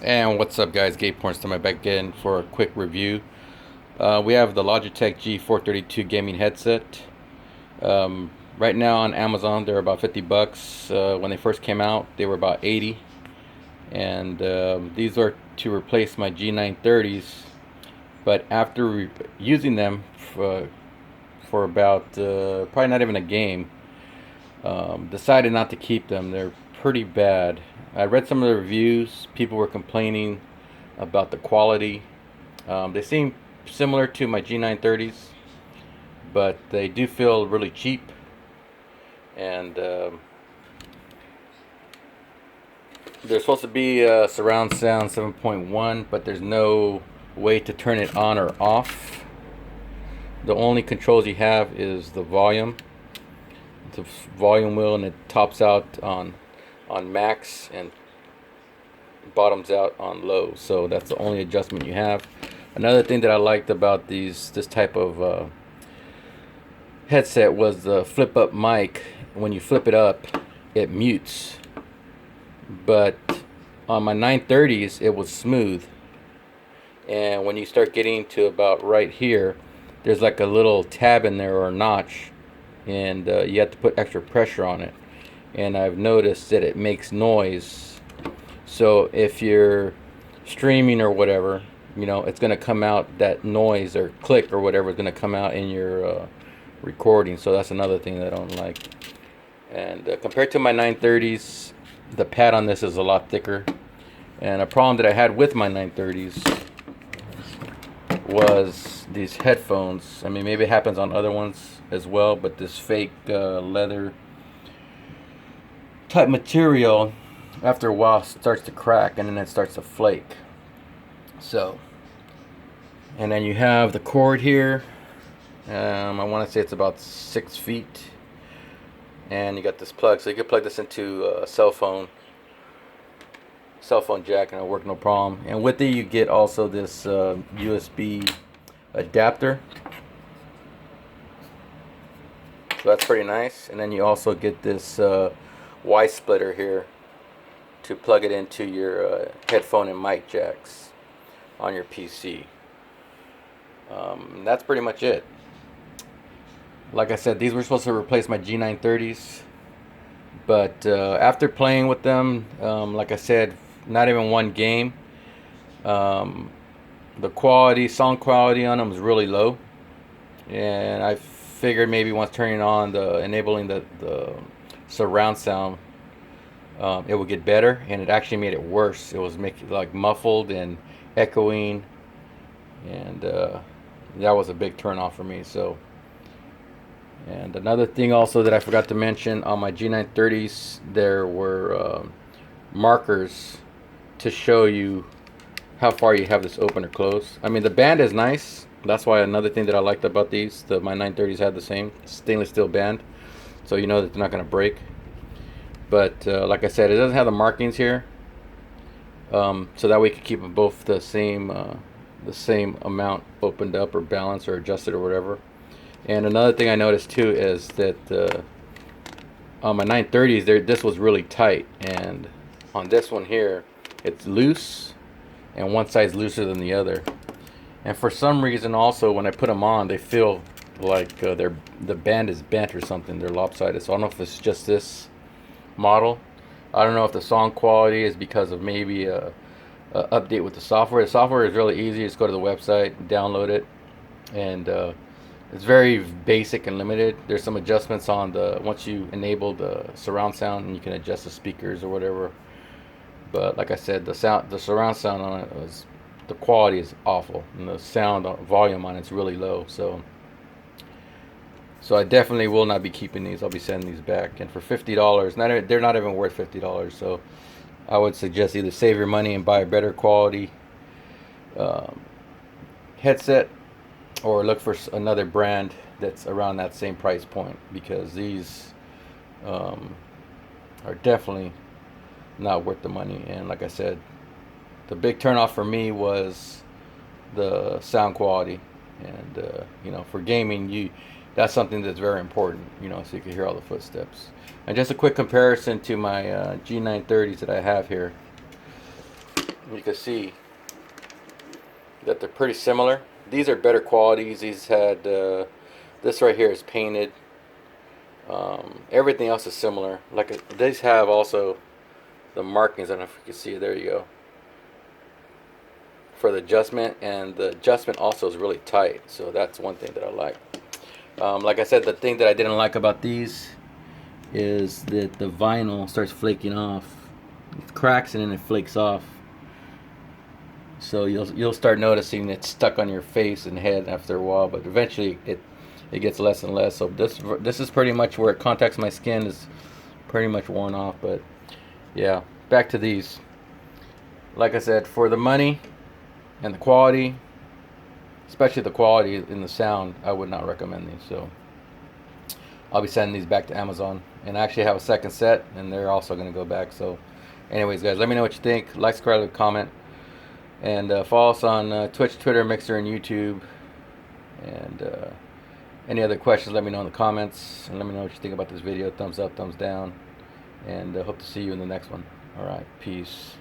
And what's up, guys? GPStuntMan back again for a quick review. We have the Logitech G432 gaming headset. Right now on Amazon they're about 50 bucks. When they first came out they were about 80, and these are to replace my G930s. But after using them for about probably not even a game, decided not to keep them. They're pretty bad. I read some of the reviews. People were complaining about the quality. They seem similar to my G930s, but they do feel really cheap. And they're supposed to be surround sound 7.1, but there's no way to turn it on or off. The only controls you have is the volume. It's a volume wheel, and it tops out on max and bottoms out on low. So that's the only adjustment you have. Another thing that I liked about this type of headset was the flip up mic. When you flip it up, it mutes. But on my 930s, it was smooth. And when you start getting to about right here, there's like a little tab in there or a notch, and you have to put extra pressure on it. And I've noticed that it makes noise. So if you're streaming or whatever, you know, it's gonna come out, that noise or click or whatever is gonna come out in your recording. So that's another thing that I don't like. And compared to my 930s, the pad on this is a lot thicker. And a problem that I had with my 930s was these headphones. I mean, maybe it happens on other ones as well, but this fake leather type material, after a while, starts to crack, and then it starts to flake. So, and then you have the cord here. I want to say it's about 6 feet, and you got this plug, so you can plug this into a cell phone jack, and it'll work no problem. And with it, you get also this USB adapter. So that's pretty nice. And then you also get this Y splitter here to plug it into your headphone and mic jacks on your PC. That's pretty much it. Like I said, these were supposed to replace my G930s, but after playing with them, like I said, not even one game. The quality, sound quality on them is really low, and I figured maybe once turning on enabling the surround sound, it would get better, and it actually made it worse. It was making like muffled and echoing, and that was a big turn off for me. So, and another thing also that I forgot to mention, on my G930s there were markers to show you how far you have this open or closed. I mean, the band is nice. That's why another thing that I liked about these, my 930s had the same stainless steel band, so you know that they're not going to break. But like I said, it doesn't have the markings here, so that way you can keep them both the same amount opened up or balanced or adjusted or whatever. And another thing I noticed too is that on my 930s this was really tight, and on this one here it's loose, and one side's looser than the other. And for some reason also, when I put them on, they feel like the band is bent or something. They're lopsided. So I don't know if it's just this model. I don't know if the sound quality is because of maybe a update with the software. The software is really easy. Just go to the website, download it, and it's very basic and limited. There's some adjustments on once you enable the surround sound, and you can adjust the speakers or whatever. But like I said, the surround sound on it the quality is awful, and the sound volume on it's really low. So I definitely will not be keeping these. I'll be sending these back. And for $50, they're not even worth $50. So I would suggest either save your money and buy a better quality headset, or look for another brand that's around that same price point, because these are definitely not worth the money. And like I said, the big turnoff for me was the sound quality. And you know, for gaming, that's something that's very important, you know, so you can hear all the footsteps. And just a quick comparison to my G930s that I have here. you can see that they're pretty similar. These are better qualities. These had this right here is painted. Everything else is similar. Like these have also the markings. I don't know if you can see it. There you go. For the adjustment, and the adjustment also is really tight. So that's one thing that I like. Like I said, the thing that I didn't like about these is that the vinyl starts flaking off. It cracks and then it flakes off. So you'll start noticing it's stuck on your face and head after a while, but eventually it gets less and less. So this is pretty much where it contacts my skin is pretty much worn off. But yeah, back to these. Like I said, for the money and the quality, especially the quality in the sound, I would not recommend these. So I'll be sending these back to Amazon, and I actually have a second set, and they're also going to go back. So anyways, guys, let me know what you think. Like, subscribe, leave a comment, and follow us on Twitch, Twitter, Mixer, and YouTube. And any other questions, let me know in the comments, and let me know what you think about this video. Thumbs up, thumbs down, and hope to see you in the next one. All right, peace.